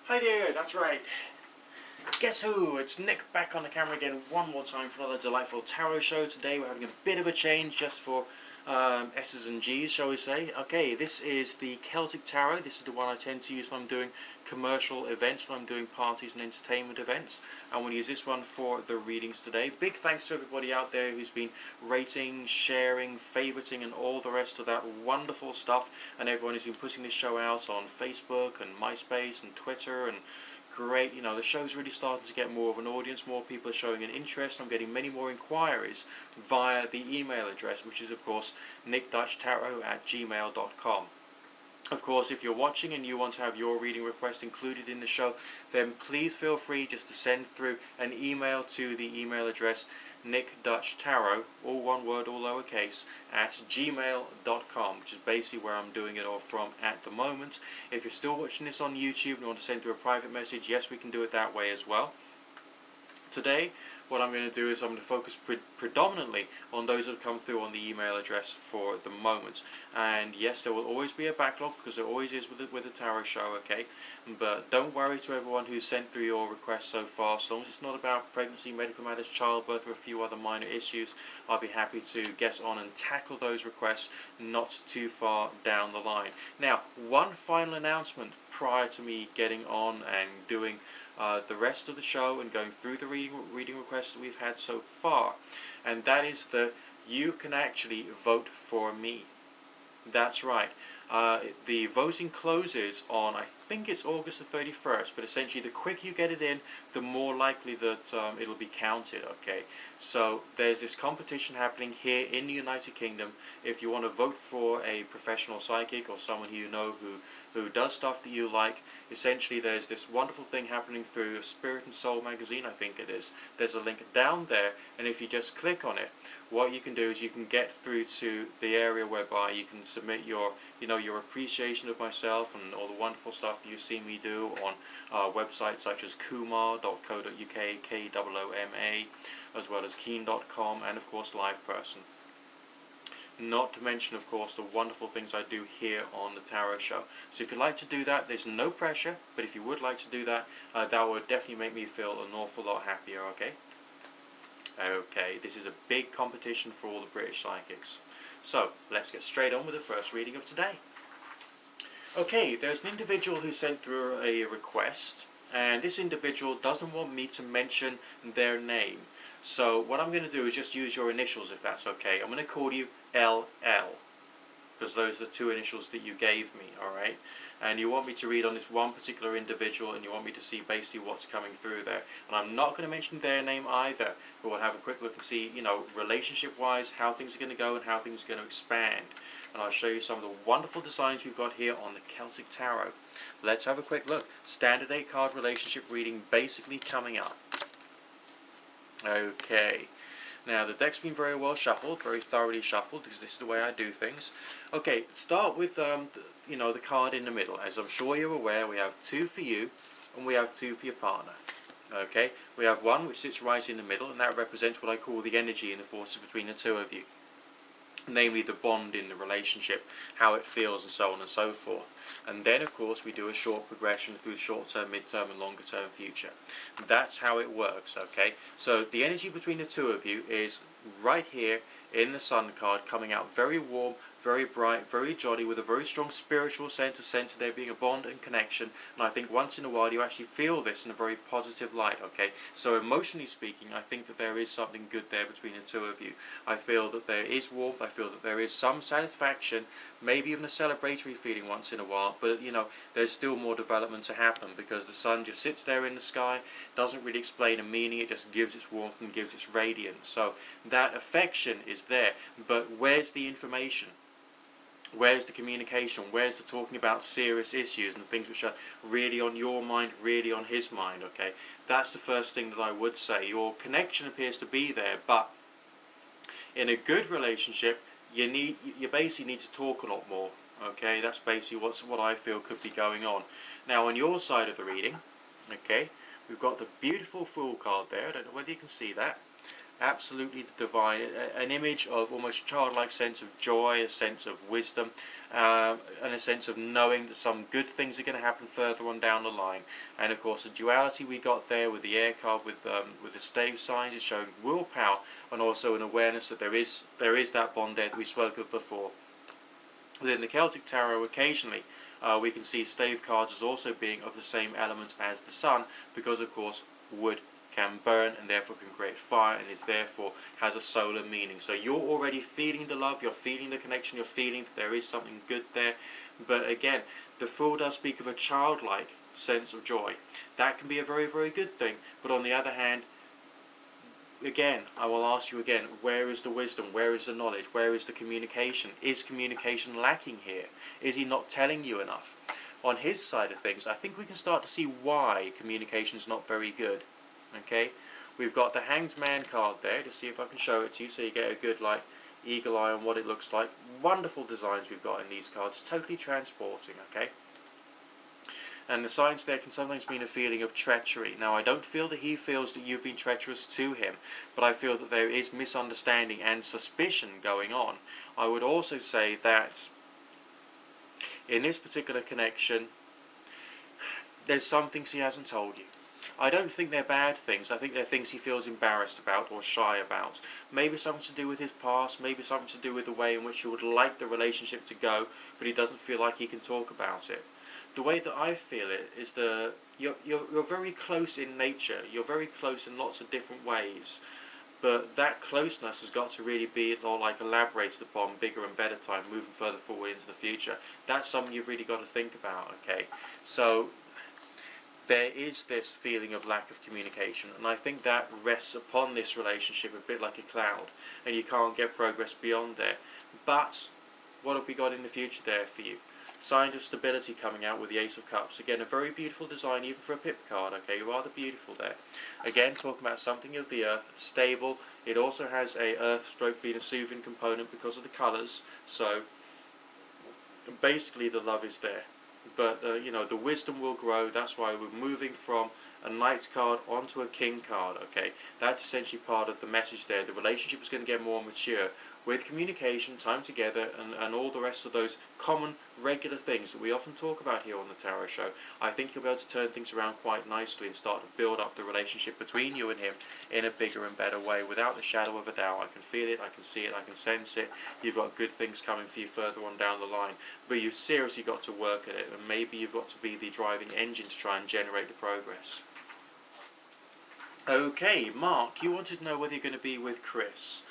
Hi there, that's right. Guess who? It's Nick back on the camera again one more time for another delightful tarot show. Today we're having a bit of a change just for S's and G's, shall we say. Okay, this is the Celtic Tarot. This is the one I tend to use when I'm doing commercial events, when I'm doing parties and entertainment events. I'm going to use this one for the readings today. Big thanks to everybody out there who's been rating, sharing, favoriting and all the rest of that wonderful stuff, and everyone who's been putting this show out on Facebook and MySpace and Twitter and great, the show's really starting to get more of an audience, more people are showing an interest. I'm getting many more inquiries via the email address, which is of course nickdutchtarot@gmail.com. Of course, if you're watching and you want to have your reading request included in the show, then please feel free just to send through an email to the email address nickdutchtarot, all one word, all lowercase, @gmail.com, which is basically where I'm doing it all from at the moment. If you're still watching this on YouTube and you want to send through a private message, yes, we can do it that way as well. Today, what I'm going to do is I'm going to focus predominantly on those that have come through on the email address for the moment. And yes, there will always be a backlog, because there always is with the tarot show, okay? But don't worry to everyone who's sent through your requests so far. So long as it's not about pregnancy, medical matters, childbirth, or a few other minor issues, I'll be happy to get on and tackle those requests not too far down the line. Now, one final announcement prior to me getting on and doing the rest of the show and going through the reading requests that we've had so far, and that is that you can actually vote for me. That's right. The voting closes on, I think it's August the 31st, but essentially the quicker you get it in, the more likely that it'll be counted, okay? So there's this competition happening here in the United Kingdom. If you want to vote for a professional psychic or someone who you know who does stuff that you like, essentially there's this wonderful thing happening through Spirit and Soul magazine, I think it is. There's a link down there, and if you just click on it, what you can do is you can get through to the area whereby you can submit your appreciation of myself and all the wonderful stuff that you see me do on websites such as kumar.co.uk, KOOMA, as well as keen.com, and of course LivePerson. Not to mention, of course, the wonderful things I do here on the Tarot Show. So if you'd like to do that, there's no pressure, but if you would like to do that, that would definitely make me feel an awful lot happier, okay? Okay, this is a big competition for all the British psychics. So, let's get straight on with the first reading of today. Okay, there's an individual who sent through a request, and this individual doesn't want me to mention their name. So what I'm going to do is just use your initials, if that's okay. I'm going to call you LL, because those are the two initials that you gave me, alright? And you want me to read on this one particular individual, and you want me to see basically what's coming through there. And I'm not going to mention their name either, but we'll have a quick look and see, relationship-wise, how things are going to go and how things are going to expand. And I'll show you some of the wonderful designs we've got here on the Celtic Tarot. Let's have a quick look. Standard 8-card relationship reading basically coming up. Okay, now the deck's been very well shuffled, very thoroughly shuffled, because this is the way I do things. Okay, start with the card in the middle. As I'm sure you're aware, we have two for you and we have two for your partner. Okay, we have one which sits right in the middle, and that represents what I call the energy and the forces between the two of you. Namely the bond in the relationship, how it feels and so on and so forth. And then of course we do a short progression through short-term, mid-term and longer-term future. That's how it works, okay? So the energy between the two of you is right here in the Sun card, coming out very warm, very bright, very jolly, with a very strong spiritual sense, a sense of there being a bond and connection. And I think once in a while you actually feel this in a very positive light, okay? So emotionally speaking, I think that there is something good there between the two of you. I feel that there is warmth, I feel that there is some satisfaction, maybe even a celebratory feeling once in a while, but there's still more development to happen, because the sun just sits there in the sky, doesn't really explain a meaning, it just gives its warmth and gives its radiance. So that affection is there, but where's the information? Where's the communication? Where's the talking about serious issues and things which are really on your mind, really on his mind, okay? That's the first thing that I would say. Your connection appears to be there, but in a good relationship, you basically need to talk a lot more, okay? That's basically what I feel could be going on. Now, on your side of the reading, okay, we've got the beautiful Fool card there. I don't know whether you can see that. absolutely the divine, an image of almost childlike sense of joy, a sense of wisdom, and a sense of knowing that some good things are going to happen further on down the line. And of course, the duality we got there with the air card, with the stave signs, is showing willpower and also an awareness that there is that bond there that we spoke of before. Within the Celtic Tarot, occasionally we can see stave cards as also being of the same element as the sun, because of course wood can burn and therefore can create fire, and is therefore has a solar meaning. So you're already feeling the love, you're feeling the connection, you're feeling that there is something good there. But again, the Fool does speak of a childlike sense of joy. That can be a very, very good thing. But on the other hand, again, I will ask you again, where is the wisdom? Where is the knowledge? Where is the communication? Is communication lacking here? Is he not telling you enough? On his side of things, I think we can start to see why communication is not very good. Okay, we've got the Hanged Man card there, to see if I can show it to you so you get a good eagle eye on what it looks like. Wonderful designs we've got in these cards, totally transporting, okay? And the signs there can sometimes mean a feeling of treachery. Now, I don't feel that he feels that you've been treacherous to him, but I feel that there is misunderstanding and suspicion going on. I would also say that in this particular connection, there's some things he hasn't told you. I don't think they're bad things. I think they're things he feels embarrassed about or shy about. Maybe something to do with his past, maybe something to do with the way in which he would like the relationship to go, but he doesn't feel like he can talk about it. The way that I feel it is that you're very close in nature. You're very close in lots of different ways. But that closeness has got to really be elaborated upon bigger and better time, moving further forward into the future. That's something you've really got to think about, okay? So there is this feeling of lack of communication, and I think that rests upon this relationship a bit like a cloud, and you can't get progress beyond there. But what have we got in the future there for you? Signs of stability coming out with the Ace of Cups. Again, a very beautiful design, even for a pip card, okay, rather beautiful there. Again, talking about something of the earth, stable. It also has a Earth/Venusuvian component because of the colours, so basically the love is there. But the wisdom will grow. That's why we're moving from a Knight's card onto a King card, okay? That's essentially part of the message there. The relationship is going to get more mature with communication, time together, and all the rest of those common, regular things that we often talk about here on the Tarot Show. I think you'll be able to turn things around quite nicely and start to build up the relationship between you and him in a bigger and better way, without the shadow of a doubt. I can feel it, I can see it, I can sense it. You've got good things coming for you further on down the line, but you've seriously got to work at it, and maybe you've got to be the driving engine to try and generate the progress. Okay, Mark, you wanted to know whether you're going to be with Chris.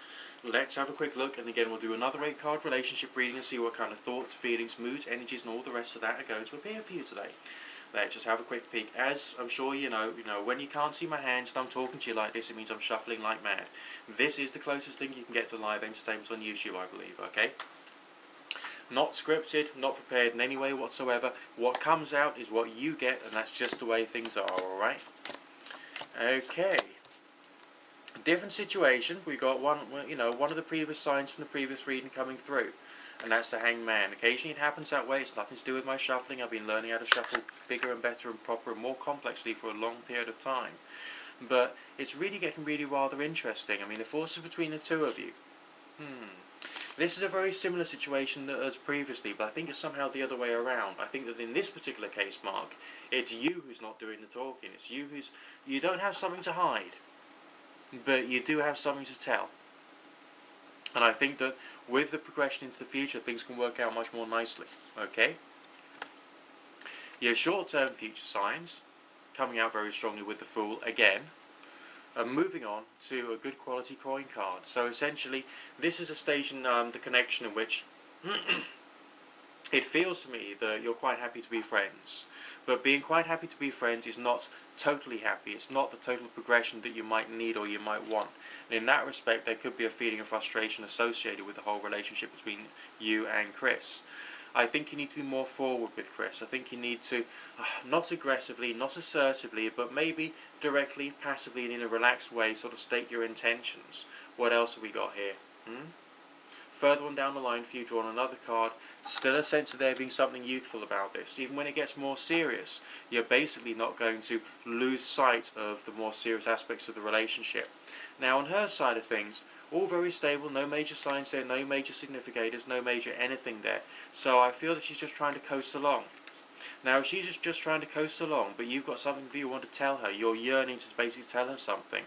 Let's have a quick look, and again we'll do another 8-card relationship reading and see what kind of thoughts, feelings, moods, energies and all the rest of that are going to appear for you today. Let's just have a quick peek. As I'm sure you know, when you can't see my hands and I'm talking to you like this, it means I'm shuffling like mad. This is the closest thing you can get to live entertainment on YouTube, I believe, okay? Not scripted, not prepared in any way whatsoever. What comes out is what you get, and that's just the way things are, alright? Okay. Different situation. We got one of the previous signs from the previous reading coming through, and that's the Hanged Man. Occasionally it happens that way. It's nothing to do with my shuffling. I've been learning how to shuffle bigger and better and proper and more complexly for a long period of time. But it's really getting rather interesting. I mean, the forces between the two of you. This is a very similar situation as previously, but I think it's somehow the other way around. I think that in this particular case, Mark, it's you who's not doing the talking. It's you you don't have something to hide, but you do have something to tell. And I think that with the progression into the future, things can work out much more nicely, okay? Your short-term future signs, coming out very strongly with the Fool again. Moving on to a good quality coin card. So essentially, this is a stage in the connection in which it feels to me that you're quite happy to be friends. But being quite happy to be friends is not totally happy. It's not the total progression that you might need or you might want. And in that respect, there could be a feeling of frustration associated with the whole relationship between you and Chris. I think you need to be more forward with Chris. I think you need to, not aggressively, not assertively, but maybe directly, passively, and in a relaxed way, sort of state your intentions. What else have we got here? further on down the line, if you draw another card, still a sense of there being something youthful about this. Even when it gets more serious, you're basically not going to lose sight of the more serious aspects of the relationship. Now, on her side of things, all very stable, no major signs there, no major significators, no major anything there. So I feel that she's just trying to coast along. Now, if she's just trying to coast along, but you've got something that you want to tell her, you're yearning to basically tell her something,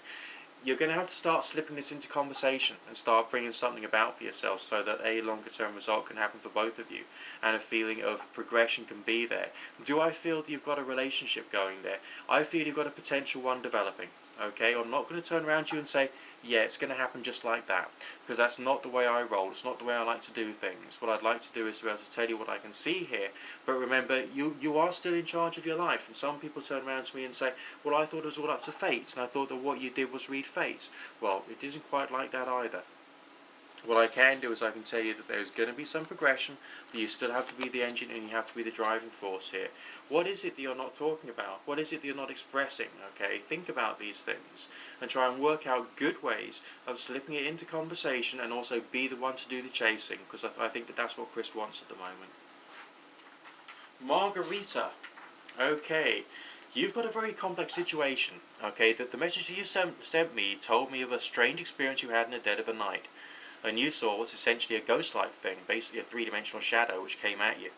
you're going to have to start slipping this into conversation and start bringing something about for yourself so that a longer term result can happen for both of you and a feeling of progression can be there. Do I feel that you've got a relationship going there? I feel you've got a potential one developing. Okay, I'm not going to turn around to you and say, yeah, it's going to happen just like that, because that's not the way I roll. It's not the way I like to do things. What I'd like to do is to be able to tell you what I can see here, but remember, you are still in charge of your life. And some people turn around to me and say, well, I thought it was all up to fate, and I thought that what you did was read fate. Well, it isn't quite like that either. What I can do is I can tell you that there's going to be some progression, but you still have to be the engine and you have to be the driving force here. What is it that you're not talking about? What is it that you're not expressing? Okay, think about these things and try and work out good ways of slipping it into conversation and also be the one to do the chasing, because I think that that's what Chris wants at the moment. Margarita. Okay. You've got a very complex situation. Okay, that the message that you sent me told me of a strange experience you had in the dead of the night. And you saw what's essentially a ghost-like thing, basically a three-dimensional shadow which came at you.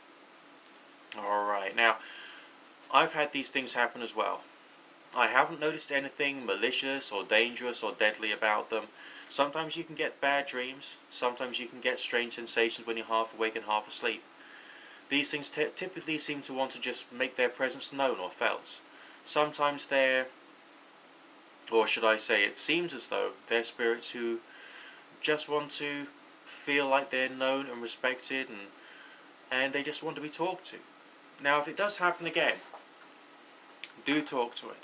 Alright, now, I've had these things happen as well. I haven't noticed anything malicious or dangerous or deadly about them. Sometimes you can get bad dreams, sometimes you can get strange sensations when you're half awake and half asleep. These things typically seem to want to just make their presence known or felt. Sometimes they're, or should I say, it seems as though they're spirits who just want to feel like they're known and respected, and they just want to be talked to. Now, if it does happen again, do talk to it.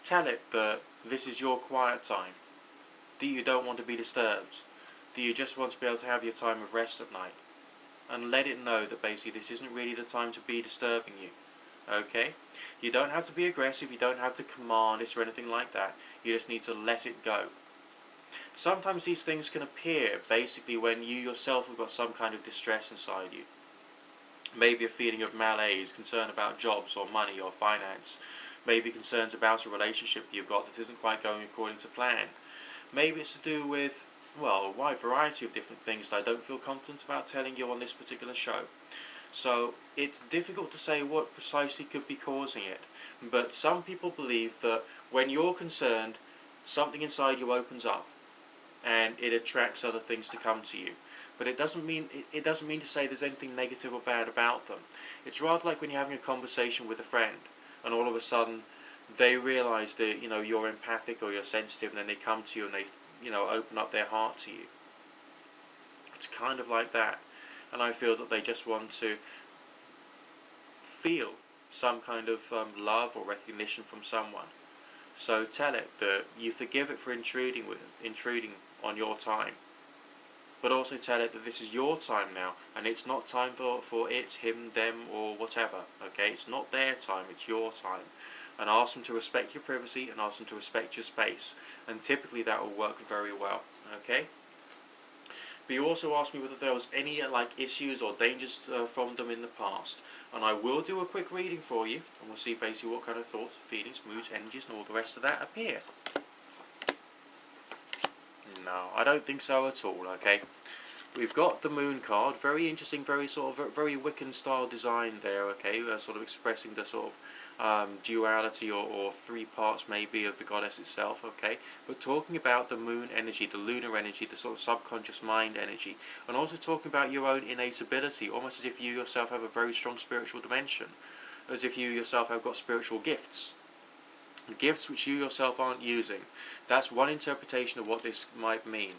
Tell it that this is your quiet time, that you don't want to be disturbed, that you just want to be able to have your time of rest at night, and let it know that basically this isn't really the time to be disturbing you. Okay? You don't have to be aggressive, you don't have to command it or anything like that, you just need to let it go. Sometimes these things can appear basically when you yourself have got some kind of distress inside you. Maybe a feeling of malaise, concern about jobs or money or finance. Maybe concerns about a relationship you've got that isn't quite going according to plan. Maybe it's to do with, well, a wide variety of different things that I don't feel confident about telling you on this particular show. So it's difficult to say what precisely could be causing it. But some people believe that when you're concerned, something inside you opens up and it attracts other things to come to you. But it doesn't mean to say there's anything negative or bad about them. It's rather like when you're having a conversation with a friend and all of a sudden they realise that you're empathic or you're sensitive, and then they come to you and they open up their heart to you. It's kind of like that, and I feel that they just want to feel some kind of love or recognition from someone. So tell it that you forgive it for intruding on your time. But also tell it that this is your time now, and it's not time for it, him, them, or whatever. Okay, it's not their time, it's your time. And ask them to respect your privacy and ask them to respect your space. And typically that will work very well. Okay? But you also asked me whether there was any issues or dangers from them in the past. And I will do a quick reading for you, and we'll see basically what kind of thoughts, feelings, moods, energies, and all the rest of that appear. No, I don't think so at all, okay? We've got the Moon card, very interesting, very very Wiccan style design there, okay? Sort of expressing the sort of duality or three parts maybe of the goddess itself, okay? But talking about the moon energy, the lunar energy, the sort of subconscious mind energy, and also talking about your own innate ability, almost as if you yourself have a very strong spiritual dimension, as if you yourself have got spiritual gifts. Gifts which you yourself aren't using. That's one interpretation of what this might mean.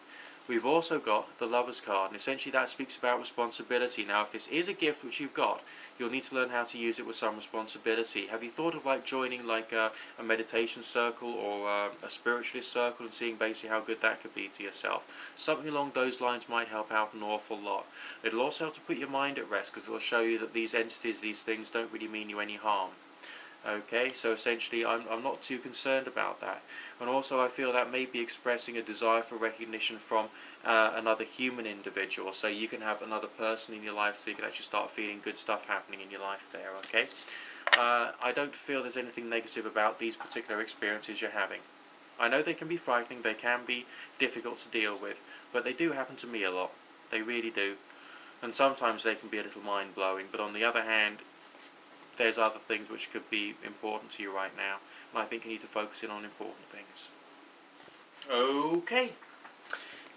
We've also got the Lover's card, and essentially that speaks about responsibility. Now, if this is a gift which you've got, you'll need to learn how to use it with some responsibility. Have you thought of joining a meditation circle or a spiritualist circle and seeing basically how good that could be to yourself? Something along those lines might help out an awful lot. It'll also help to put your mind at rest, because it'll show you that these entities, these things, don't really mean you any harm. Okay, so essentially I'm not too concerned about that. And also I feel that may be expressing a desire for recognition from another human individual. So you can have another person in your life so you can actually start feeling good stuff happening in your life there, okay? I don't feel there's anything negative about these particular experiences you're having. I know they can be frightening, they can be difficult to deal with, but they do happen to me a lot. They really do. And sometimes they can be a little mind-blowing, but on the other hand, there's other things which could be important to you right now, and I think you need to focus in on important things. Okay.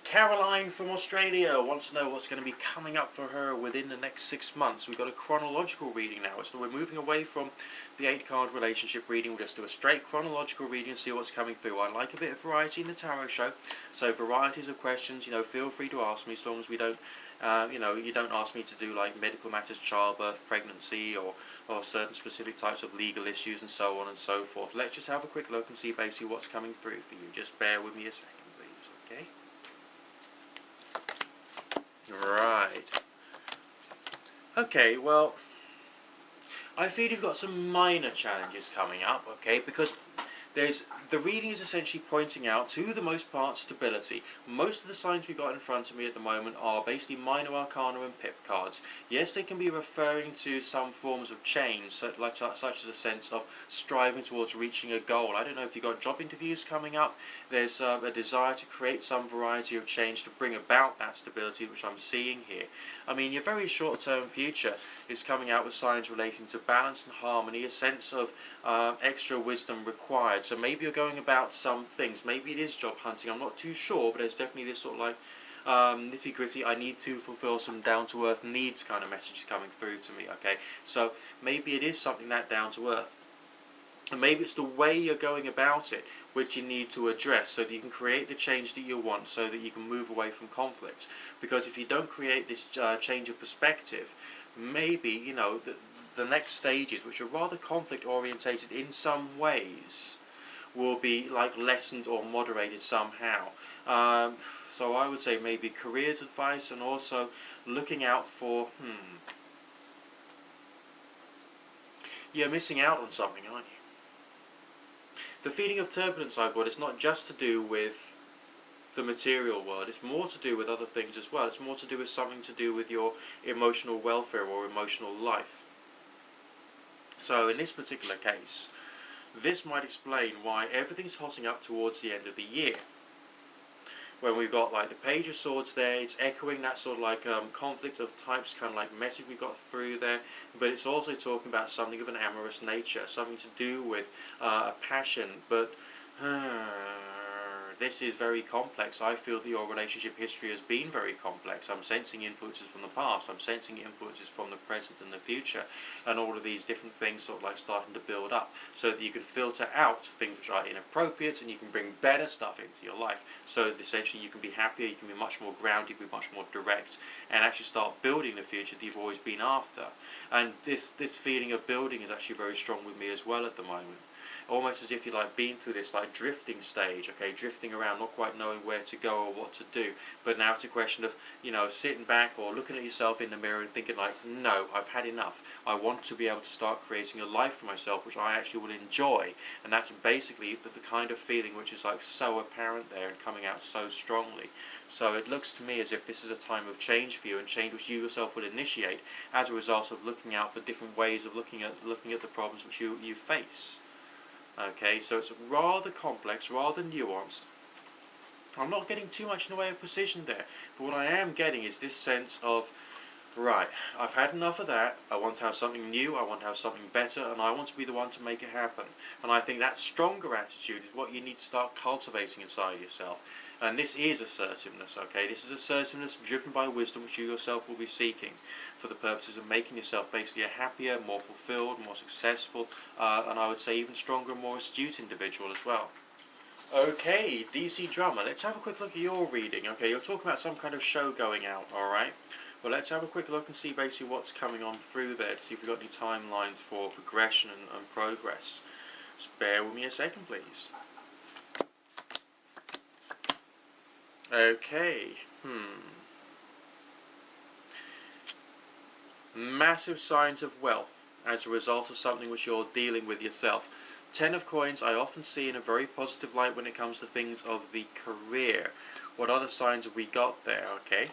Caroline from Australia wants to know what's going to be coming up for her within the next 6 months. We've got a chronological reading now, so we're moving away from the 8-card relationship reading. We'll just do a straight chronological reading and see what's coming through. I like a bit of variety in the tarot show, so varieties of questions, feel free to ask me, as long as we don't, you don't ask me to do like medical matters, childbirth, pregnancy, or certain specific types of legal issues and so on and so forth. Let's just have a quick look and see basically what's coming through for you. Just bear with me a second, please, okay? Right. Okay, well, I feel you've got some minor challenges coming up, okay, because the reading is essentially pointing out, to the most part, stability. Most of the signs we've got in front of me at the moment are basically minor arcana and pip cards. Yes, they can be referring to some forms of change, such as a sense of striving towards reaching a goal. I don't know if you've got job interviews coming up. There's a desire to create some variety of change to bring about that stability, which I'm seeing here. I mean, your very short-term future is coming out with signs relating to balance and harmony, a sense of extra wisdom required. So maybe you're going about some things. Maybe it is job hunting. I'm not too sure, but there's definitely this sort of like nitty-gritty, I need to fulfill some down-to-earth needs kind of messages coming through to me, okay? So maybe it is something that down-to-earth. And maybe it's the way you're going about it which you need to address, so that you can create the change that you want, so that you can move away from conflict. Because if you don't create this change of perspective, maybe, the next stages, which are rather conflict orientated in some ways, will be like lessened or moderated somehow. So I would say maybe careers advice, and also looking out for, you're missing out on something, aren't you? The feeling of turbulence I've got is not just to do with the material world, it's more to do with other things as well. It's more to do with something to do with your emotional welfare or emotional life. So in this particular case, this might explain why everything's hotting up towards the end of the year. When we've got like the Page of Swords there, it's echoing that sort of like conflict of types kind of like message we got through there, but it's also talking about something of an amorous nature, something to do with a passion, but this is very complex. I feel that your relationship history has been very complex. I'm sensing influences from the past, I'm sensing influences from the present and the future, and all of these different things sort of like starting to build up, so that you can filter out things which are inappropriate and you can bring better stuff into your life, so that essentially you can be happier, you can be much more grounded, you can be much more direct, and actually start building the future that you've always been after. And this feeling of building is actually very strong with me as well at the moment. Almost as if you've like been through this like drifting stage, okay, drifting around, not quite knowing where to go or what to do. But now it's a question of, sitting back or looking at yourself in the mirror and thinking like, no, I've had enough. I want to be able to start creating a life for myself which I actually will enjoy. And that's basically the kind of feeling which is like so apparent there and coming out so strongly. So it looks to me as if this is a time of change for you, and change which you yourself will initiate as a result of looking out for different ways of looking at the problems which you face. Okay, so it's rather complex, rather nuanced. I'm not getting too much in the way of precision there, but what I am getting is this sense of, right, I've had enough of that, I want to have something new, I want to have something better, and I want to be the one to make it happen. And I think that stronger attitude is what you need to start cultivating inside yourself. And this is assertiveness, okay? This is assertiveness driven by wisdom, which you yourself will be seeking for the purposes of making yourself basically a happier, more fulfilled, more successful, and I would say even stronger and more astute individual as well. Okay, DC Drummer, let's have a quick look at your reading. Okay, you're talking about some kind of show going out, alright? Well, let's have a quick look and see basically what's coming on through there, to see if we've got any timelines for progression and progress. Just bear with me a second, please. Okay, massive signs of wealth. as a result of something which you're dealing with yourself. Ten of Coins I often see in a very positive light when it comes to things of the career. What other signs have we got there? Okay.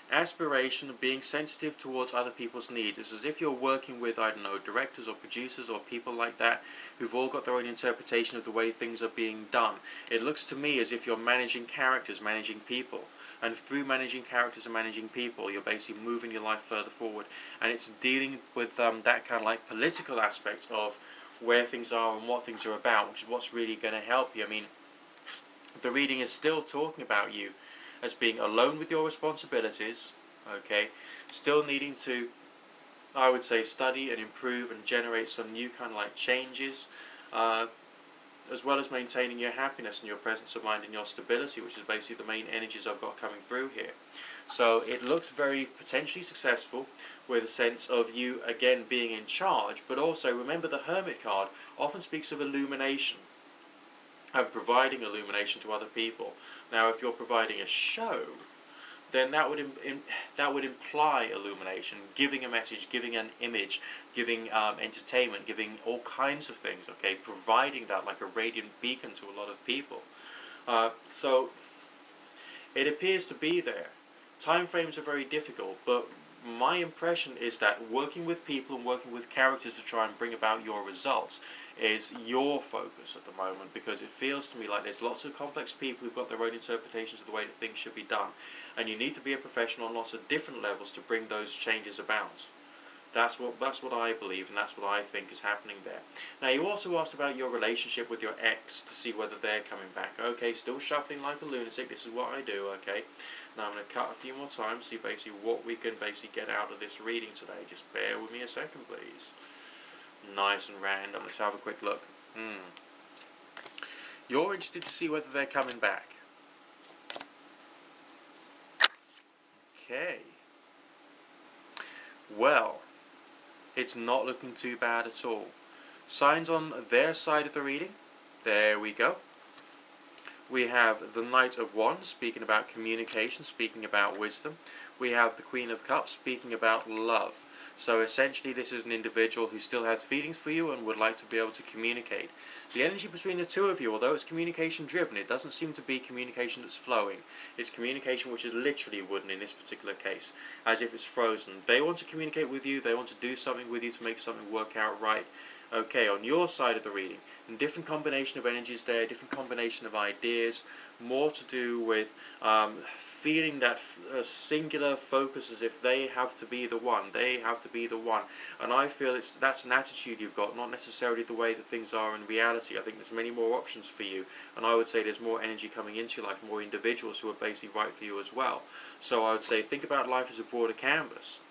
Aspiration of being sensitive towards other people's needs. It's as if you're working with, I don't know, directors or producers or people like that who've all got their own interpretation of the way things are being done. It looks to me as if you're managing characters, managing people. And through managing characters and managing people, you're basically moving your life further forward. And it's dealing with that kind of like political aspect of where things are and what things are about, which is what's really going to help you. I mean, the reading is still talking about you as being alone with your responsibilities, okay, still needing to, I would say, study and improve and generate some new kind of like changes, as well as maintaining your happiness and your presence of mind and your stability, which is basically the main energies I've got coming through here. So it looks very potentially successful, with a sense of you again being in charge, but also remember the Hermit card often speaks of illumination and providing illumination to other people. Now, if you're providing a show, then that would imply illumination, giving a message, giving an image, giving entertainment, giving all kinds of things. Okay, providing that like a radiant beacon to a lot of people. So it appears to be there. Time frames are very difficult, but my impression is that working with people and working with characters to try and bring about your results is your focus at the moment, because it feels to me like there's lots of complex people who've got their own interpretations of the way that things should be done, and you need to be a professional on lots of different levels to bring those changes about. That's what I believe, and that's what I think is happening there. Now, you also asked about your relationship with your ex to see whether they're coming back. Okay, still shuffling like a lunatic. This is what I do. Okay, now I'm going to cut a few more times, see basically what we can basically get out of this reading today. Just bear with me a second, please. Nice and random. Let's have a quick look. You're interested to see whether they're coming back. Okay. Well, it's not looking too bad at all. Signs on their side of the reading. There we go. We have the Knight of Wands, speaking about communication, speaking about wisdom. We have the Queen of Cups, speaking about love. So essentially this is an individual who still has feelings for you and would like to be able to communicate. The energy between the two of you, although it's communication driven, it doesn't seem to be communication that's flowing. It's communication which is literally wooden in this particular case, as if it's frozen. They want to communicate with you, they want to do something with you to make something work out right. Okay, on your side of the reading, a different combination of energies there, a different combination of ideas, more to do with feeling that singular focus as if they have to be the one, and I feel that's an attitude you've got, not necessarily the way that things are in reality. I think there's many more options for you, and I would say there's more energy coming into your life, more individuals who are basically right for you as well. So I would say think about life as a broader canvas.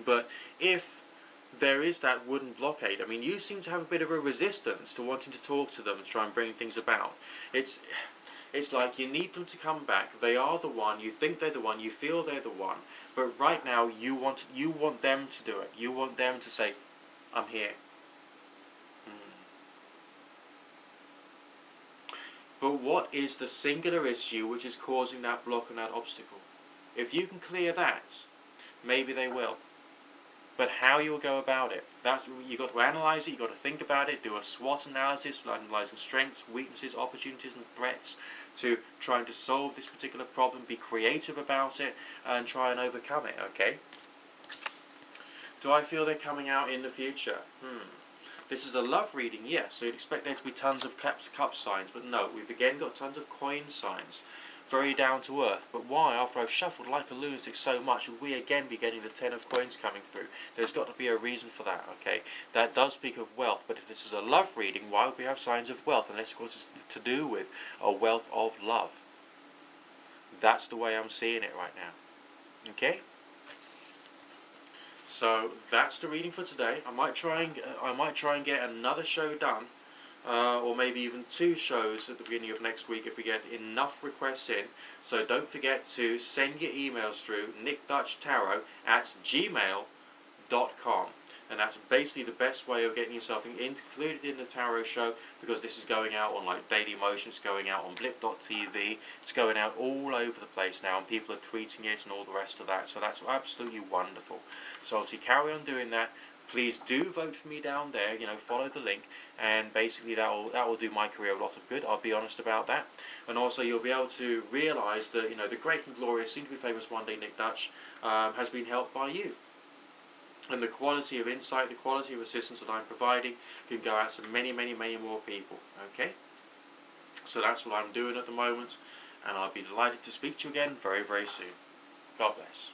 But if there is that wooden blockade, I mean, you seem to have a bit of a resistance to wanting to talk to them and try and bring things about. It's like you need them to come back. They are the one. You think they're the one. You feel they're the one. But right now, you want them to do it. You want them to say, "I'm here." But what is the singular issue which is causing that block and that obstacle? If you can clear that, maybe they will. But how you'll go about it, you've got to analyse it, you've got to think about it, do a SWOT analysis, analysing strengths, weaknesses, opportunities and threats to trying to solve this particular problem, be creative about it, and try and overcome it, okay? Do I feel they're coming out in the future? This is a love reading, yes, so you'd expect there to be tons of cup signs, but no, we've again got tons of coin signs. Very down to earth. But why, after I've shuffled like a lunatic so much, would we again be getting the Ten of Coins coming through? There's got to be a reason for that, okay? That does speak of wealth, but if this is a love reading, why would we have signs of wealth? Unless, of course, it's to do with a wealth of love. That's the way I'm seeing it right now. Okay? So that's the reading for today. I might try and get another show done. Or maybe even 2 shows at the beginning of next week if we get enough requests in. So don't forget to send your emails through nickdutchtarot@gmail.com. and that's basically the best way of getting yourself included in the tarot show, because this is going out on like Daily Motion, it's going out on blip.tv, it's going out all over the place now, and people are tweeting it and all the rest of that, so that's absolutely wonderful. So obviously carry on doing that. Please do vote for me down there, you know, follow the link, and basically that will do my career a lot of good, I'll be honest about that. And also you'll be able to realise that, you know, the great and glorious, soon to be famous one day Nick Dutch has been helped by you. And the quality of insight, the quality of assistance that I'm providing can go out to many, many, many more people, okay? So that's what I'm doing at the moment, and I'll be delighted to speak to you again very, very soon. God bless.